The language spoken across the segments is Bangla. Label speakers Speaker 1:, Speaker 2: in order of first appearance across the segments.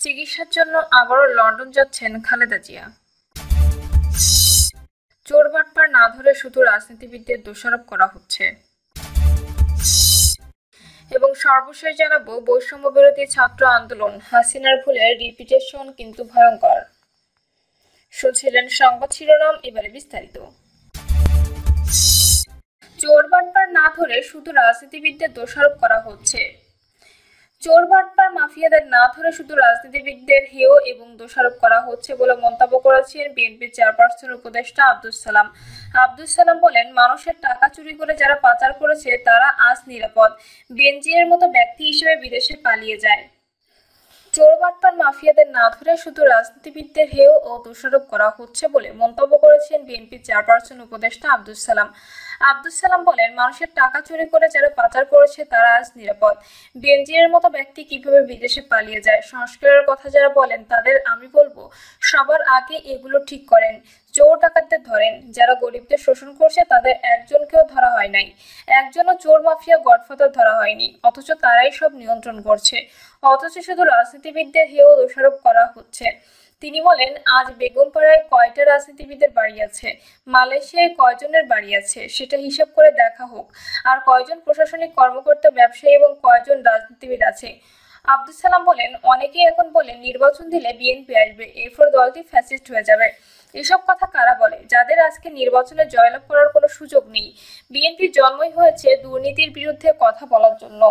Speaker 1: চিকিৎসার জন্য আবারও লন্ডন যাচ্ছেন খালেদা জিয়া। চোর বাটপার না ধরে শুধু রাজনীতিবিদদের দোষারোপ করা হচ্ছে। এবং সর্বশেষ জানাবো, বৈষম্য বিরোধী ছাত্র আন্দোলন, হাসিনার ভুলের রিপিটেশন কিন্তু ভয়ঙ্কর। শুনছিলেন সংবাদ শিরোনাম, এবারে বিস্তারিত। চোর বাটপার না ধরে শুধু রাজনীতিবিদদের দোষারোপ করা হচ্ছে। চোর বাটপার মাফিয়াদের না ধরে শুধু রাজনীতিবিদদের হেয় এবং দোষারোপ করা হচ্ছে বলে মন্তব্য করেছেন বিএনপি চেয়ারপারসন উপদেষ্টা আব্দুস সালাম। আব্দুস সালাম বলেন, মানুষের টাকা চুরি করে যারা পাচার করেছে তারা আজ নিরাপদ, বেনজিরের মতো ব্যক্তি হিসেবে বিদেশে পালিয়ে যায়। চোর বাটপার মাফিয়াদের না ধরে শুধু রাজনীতিবিদদের হেয় ও দোষারোপ করা হচ্ছে বলে মন্তব্য করেছেন বিএনপি চেয়ারপারসন উপদেষ্টা আব্দুস সালাম। আব্দুস সালাম বলেন, মানুষের টাকা চুরি করে যারা পাচার করেছে তারা আজ নিরাপদ, বেনজিরের মতো ব্যক্তি কিভাবে বিদেশে পালিয়ে যায়। সংস্কারের কথা যারা বলেন তাদের আমি বলবো, সবার আগে এগুলো ঠিক করেন, চোর ডাকাতদের ধরেন। যারা গরিবদের শোষণ করছে তাদের একজনকেও ধরা হয় নাই, একজনও চোর মাফিয়া গডফাদার ধরা হয়নি, অথচ তারাই সব নিয়ন্ত্রণ করছে, অথচ শুধু রাজনীতিবিদদের হেয় দোষারোপ করা হচ্ছে। তিনি বলেন, আজ বেগমপাড়ায় কয়টা রাজনীতিবিদের বাড়ি আছে, মালয়েশিয়ায় কয়জনের বাড়ি আছে সেটা হিসাব করে দেখা হোক, আর কয়জন প্রশাসনিক কর্মকর্তা, ব্যবসায়ী এবং কয়জন রাজনীতিবিদ আছে। আব্দুস সালাম বলেন, অনেকেই এখন বলেন নির্বাচন দিলে বিএনপি আসবে, এরপর দলটি ফ্যাসিস্ট হয়ে যাবে। এসব কথা কারা বলে, যাদের আজকে নির্বাচনে জয়লাভ করার কোনো সুযোগ নেই? বিএনপির জন্মই হয়েছে দুর্নীতির বিরুদ্ধে কথা বলার জন্য,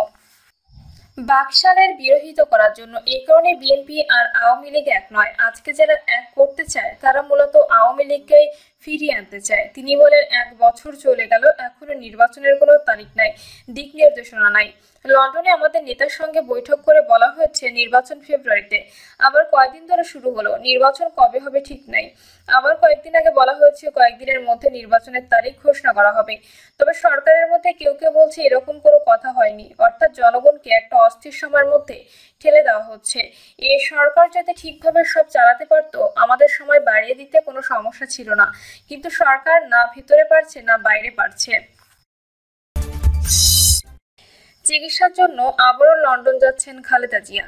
Speaker 1: বাকশালের বিরোধিত করার জন্য। এই কারণে বিএনপি আর আওয়ামী লীগ এক নয়। আজকে যারা এক করতে চায় তারা মূলত আওয়ামী লীগকেই ফিরিয়ে আনতে চায়। তিনি বলেন, 1 বছর চলে গেল, এখনো নির্বাচনের কোনো তারিখ নাই, দিক নির্দেশনা নাই। লন্ডনে আমাদের নেতার সঙ্গে বৈঠক করে বলা হয়েছে নির্বাচন ফেব্রুয়ারিতে, আবার কয়েকদিন ধরে শুরু হলো, নির্বাচন কবে হবে ঠিক নাই। আবার কয়েকদিন আগে বলা হয়েছে কয়েকদিনের মধ্যে নির্বাচনের তারিখ ঘোষণা করা হবে। তবে সরকারের মধ্যে কেউ কেউ বলছে এরকম কোনো কথা হয়নি, অর্থাৎ জনগণকে একটা অস্থির সময়ের মধ্যে ঠেলে দেওয়া হচ্ছে। এই সরকার যাতে ঠিকভাবে সব চালাতে পারতো, আমাদের সময় বাড়িয়ে দিতে কোনো সমস্যা ছিল না, কিন্তু সরকার না ভিতরে পারছে না বাইরে পারছে। চিকিৎসার জন্য আবারও লন্ডন যাচ্ছেন খালেদা জিয়া।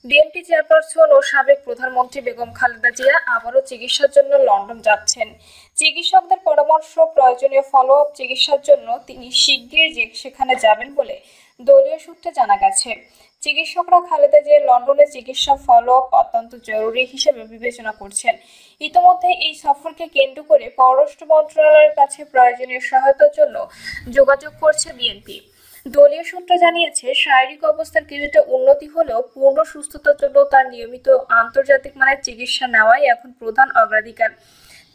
Speaker 1: বিএনপি চেয়ারপারসন ও সাবেক প্রধানমন্ত্রী বেগম খালেদা জিয়া আবারও চিকিৎসার জন্য লন্ডন যাচ্ছেন। চিকিৎসকদের পরামর্শ, প্রয়োজনীয় ফলো আপ চিকিৎসার জন্য তিনি শিগগিরই সেখানে যাবেন বলে দলীয় সূত্রে জানা গেছে। চিকিৎসকরা খালেদা জিয়ার লন্ডনে চিকিৎসা ফলো আপ অত্যন্ত জরুরি হিসেবে বিবেচনা করছেন। ইতিমধ্যে এই সফরকে কেন্দ্র করে পররাষ্ট্র মন্ত্রণালয়ের কাছে প্রয়োজনীয় সহায়তার জন্য যোগাযোগ করছে বিএনপি। দলীয় সূত্র জানিয়েছে, শারীরিক অবস্থার কিছুটা উন্নতি হলেও পূর্ণ সুস্থতার জন্য তার নিয়মিত আন্তর্জাতিক মানের চিকিৎসা নেওয়াই এখন প্রধান অগ্রাধিকার।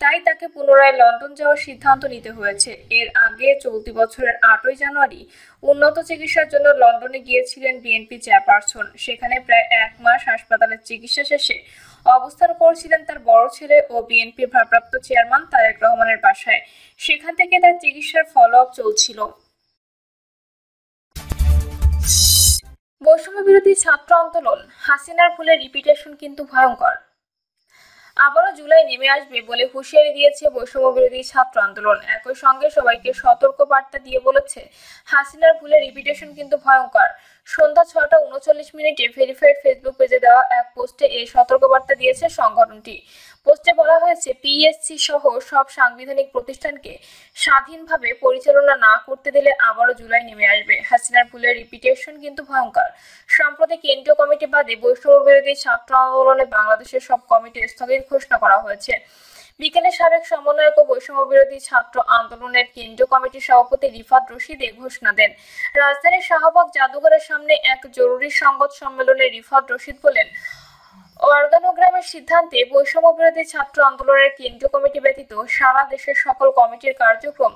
Speaker 1: তাই তাকে পুনরায় লন্ডন যাওয়ার সিদ্ধান্ত নিতে হয়েছে। এর আগে চলতি বছরের 8ই জানুয়ারি উন্নত চিকিৎসার জন্য লন্ডনে গিয়েছিলেন বিএনপি চেয়ারপারসন। সেখানে প্রায় 1 মাস হাসপাতালের চিকিৎসা শেষে অবস্থান করছিলেন তার বড় ছেলে ও বিএনপির ভারপ্রাপ্ত চেয়ারম্যান তারেক রহমানের বাসায়। সেখান থেকে তার চিকিৎসার ফলো আপ চলছিল। বৈষম্য বিরোধী ছাত্র আন্দোলন, হাসিনার ভুলের রিপিটেশন কিন্তু ভয়ঙ্কর। আবারও জুলাই নেমে আসবে বলে হুঁশিয়ারি দিয়েছে বৈষম্য বিরোধী ছাত্র আন্দোলন। একই সঙ্গে সবাইকে সতর্ক বার্তা দিয়ে বলেছে, হাসিনার ভুলের রিপিটেশন কিন্তু ভয়ঙ্কর। সন্ধ্যা 6টা 39 ভেরিফাইড ফেসবুক পেজে দেওয়া এক পোস্টে এই সতর্কবার্তা দিয়েছে সংগঠনটি। পোস্টে বলা হয়েছে, পিএসসি সহ সব সাংবিধানিক প্রতিষ্ঠানকে স্বাধীনভাবে পরিচালনা না করতে দিলে আবারও জুলাই নেমে আসবে। হাসিনার ভুলের রিপিটেশন কিন্তু ভয়ঙ্কর। সম্প্রতি কেন্দ্রীয় কমিটি বাদে বৈষম্য বিরোধী ছাত্র আন্দোলনে বাংলাদেশের সব কমিটি স্থগিত ঘোষণা করা হয়েছে। বিকেলে সাবেক সমন্বয়ক ও বৈষম্য বিরোধী ছাত্র আন্দোলনের কেন্দ্রীয় কমিটির সভাপতি রিফাত রশিদ এ ঘোষণা দেন। রাজধানীর শাহবাগ জাদুঘরের সামনে এক জরুরি সংবাদ সম্মেলনে রিফাত রশিদ বলেন, অর্গানোগ্রামের সিদ্ধান্তে বৈষম্য বিরোধী ছাত্র আন্দোলনের কেন্দ্রীয় কমিটি ব্যতীত সারা দেশের সকল কমিটির কার্যক্রম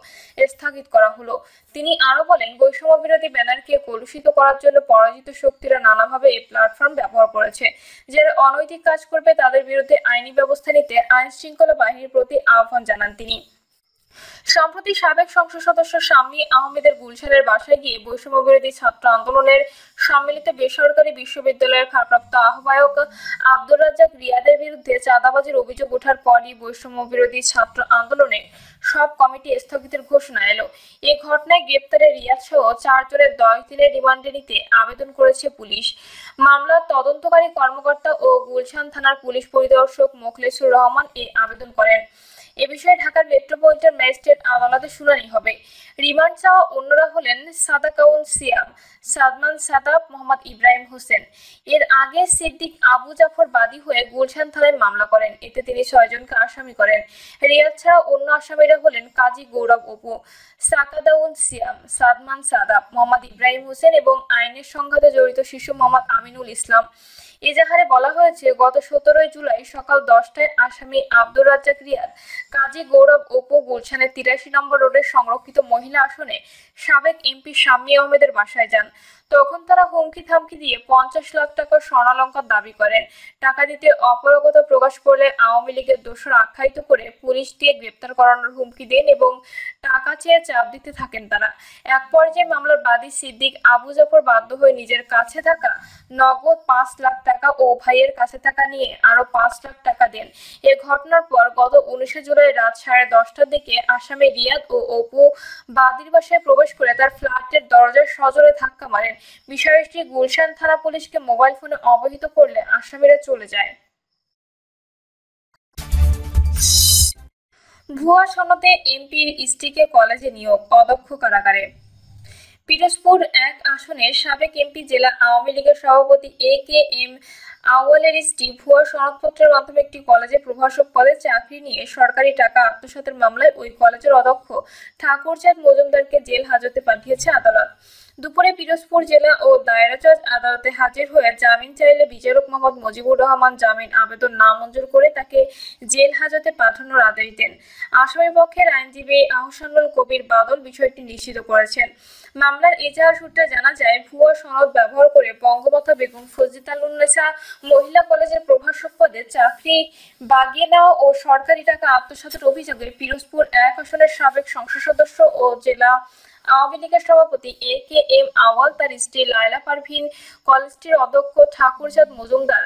Speaker 1: স্থগিত করা হলো। তিনি আরো বলেন, বৈষম্য বিরোধী ব্যানারকে কলুষিত করার জন্য পরাজিত শক্তিরা নানাভাবে এই প্ল্যাটফর্ম ব্যবহার করেছে। যারা অনৈতিক কাজ করবে তাদের বিরুদ্ধে আইনি ব্যবস্থা নিতে আইন শৃঙ্খলা বাহিনীর প্রতি আহ্বান জানান তিনি। সম্প্রতি সাবেক সংসদ সদস্য শাম্মী আহমেদের গুলশানের বাসায় গিয়ে বৈষম্য বিরোধী ছাত্র আন্দোলনের সম্মিলিত বেসরকারি বিশ্ববিদ্যালয়ের ভারপ্রাপ্ত আহ্বায়ক আব্দুর রাজ্জাক রিয়াদের বিরুদ্ধে চাঁদাবাজির অভিযোগ ওঠার পরই বৈষম্য বিরোধী ছাত্র আন্দোলনে সব কমিটি স্থগিতের ঘোষণা এলো। এ ঘটনায় গ্রেপ্তারে রিয়াদ সহ 4 জনের 10 দিনের রিমান্ডে নিতে আবেদন করেছে পুলিশ। মামলার তদন্তকারী কর্মকর্তা ও গুলশান থানার পুলিশ পরিদর্শক মোখলেসুর রহমান এ আবেদন করেন। এ বিষয়ে ঢাকার মেট্রোপলিটন ম্যাজিস্ট্রেট আদালতে শুনানি হবে। রিমান্ড চাওয়া অন্যরা হলেন সাদাকাউন সিয়াম, সাদমান সাদাব, মোহাম্মদ ইব্রাহিম হোসেন। এর আগে সিদ্দিক আবু জাফর বাদী হয়ে গুলশান থানায় মামলা করেন। এতে তিনি 6 জনকে আসামি করেন। রিয়াদ ছাড়া অন্য আসামিরা হলেন কাজী গৌরব অপু, সাকাদাউন সিয়াম, সাদমান সাদাব, মোহাম্মদ ইব্রাহিম হোসেন এবং আইনের সংঘাতে জড়িত শিশু মোহাম্মদ আমিনুল ইসলাম। এজাহারে বলা হয়েছে, গত 17 জুলাই সকাল 10টায় আসামি আব্দুর রাজ্জাক রিয়াদ কাজী গৌরব অপু গুলশানের 83 নম্বর রোডের সংরক্ষিত মহিলা আসনে সাবেক এমপি শাম্মী আহমেদের বাসায় যান। তখন তারা হুমকি থামকি দিয়ে 50 লাখ টাকা স্বর্ণালংকার দাবি করেন। টাকা দিতে অপারগতা প্রকাশ করলে আওয়ামী লীগের দোষর আখ্যায়িত করে পুলিশ দিয়ে গ্রেপ্তার করানোর হুমকি দেন এবং টাকা চেয়ে চাপ দিতে থাকেন তারা। এক পর্যায়ে মামলার বাদী সিদ্দিক আবু জাফর বাধ্য হয়ে নিজের কাছে থাকা নগদ 5 লাখ টাকা ও ভাইয়ের কাছে থাকা নিয়ে আরো 5 লাখ টাকা দেন। এ ঘটনার পর গত 19 জুলাই রাত 10:30টার দিকে আসামি রিয়াদ ও অপু বাদীর বাসায় প্রবেশ করে তার ফ্ল্যাটের দরজায় সজোরে ধাক্কা মারেন। বিষয়টি গুলশান থানা পুলিশকে মোবাইল ফোনে অবহিত করলে আসামিরা চলে যায়। ভুয়া সনদে এমপির স্ত্রীকে কলেজে নিয়োগ, অদক্ষ কারাগারে। পিরোজপুর 1 আসনের সাবেক এমপি জেলা আওয়ামী লীগের সভাপতি এ.কে.এম. আউয়ালের স্ত্রী ভুয়া সনদপত্রের মাধ্যমে একটি কলেজে প্রভাষক পদে চাকরি নিয়ে সরকারি টাকা আত্মসাতের মামলায় ওই কলেজের অধ্যক্ষ ঠাকুরচাঁদ মজুমদারকে জেল হাজতে পাঠিয়েছে আদালত। দুপুরে পিরোজপুর জেলা ও দায়রা জজ আদালতে হাজির হয়ে জামিন চাইলে বিচারক মোহাম্মদ মুজিবুর রহমান জামিন আবেদন নামঞ্জুর করে তাকে জেল হাজতে পাঠানোর আদেশ দেন। আসামি পক্ষের আইনজীবী আহসানুল কবির বাদল বিষয়টি নিশ্চিত করেছেন। মামলার এজাহার সূত্রে জানা যায়, ভুয়া সনদ ব্যবহার করে বঙ্গমাতা বেগম ফজিলাতুন্নেছা মহিলা কলেজের প্রভাষক পদে চাকরি বাগিয়ে নেওয়া ও সরকারি টাকা আত্মসাতের অভিযোগে পিরোজপুর 1 আসনের সাবেক সংসদ সদস্য ও জেলা আওয়ামী লীগের সভাপতি এ.কে.এম. আউয়াল, তার স্ত্রী লায়লা পারভীন, কলেজটির অধ্যক্ষ ঠাকুরচাঁদ মজুমদার,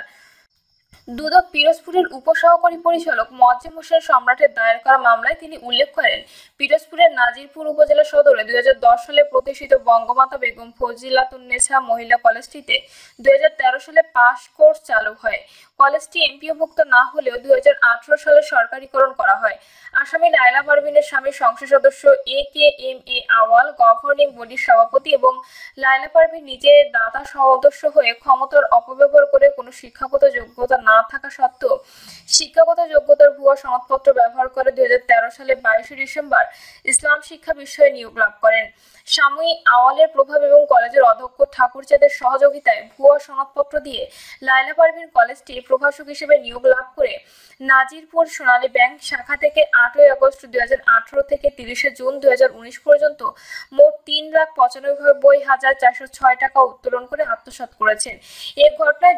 Speaker 1: দুদক পিরোজপুরের উপসহকারী পরিচালক মোয়াজ্জেম হোসেন সম্রাটের দায়ের করা মামলায় তিনি উল্লেখ করেন, পিরোজপুরের নাজিরপুর উপজেলা সদরে 2010 সালে প্রতিষ্ঠিত বঙ্গমাতা বেগম ফজিলাতুন্নেছা মহিলা কলেজটিতে 2013 সালে পাস কোর্স চালু হয়। কলেজটি এমপিওভুক্ত না হলেও 2018 সালে সরকারিকরণ করা হয়। আসামি লায়লা পারভীনের স্বামী সংসদ সদস্য এ.কে.এম.এ. আউয়াল গভর্নিং বডির সভাপতি এবং লায়লা পারভীন নিজে দাতা সদস্য হয়ে ক্ষমতার অপব্যবহার করে কোনো শিক্ষাগত যোগ্যতা না থাকা সত্ত্বেও শিক্ষাগত যোগ্যতার ভুয়া সনদপত্র ব্যবহার করে 2013 সালে 22 ডিসেম্বর ইসলাম শিক্ষা বিষয়ে নিয়োগ লাভ করেন। স্বামী আওয়ালের প্রভাব এবং কলেজের অধ্যক্ষ ঠাকুরচাঁদের সহযোগিতায় ভুয়া সনদপত্র দিয়ে লায়লা পারভীন কলেজটি প্রভাষক হিসেবে নিয়োগ লাভ করে নাজিরপুর সোনালী ব্যাংক শাখা থেকে 8 আগস্ট 2018 থেকে 30 জুন 2019 পর্যন্ত মোট 3,95,406 টাকা উত্তোলন করে আত্মসাৎ করেছেন। এ ঘটনায়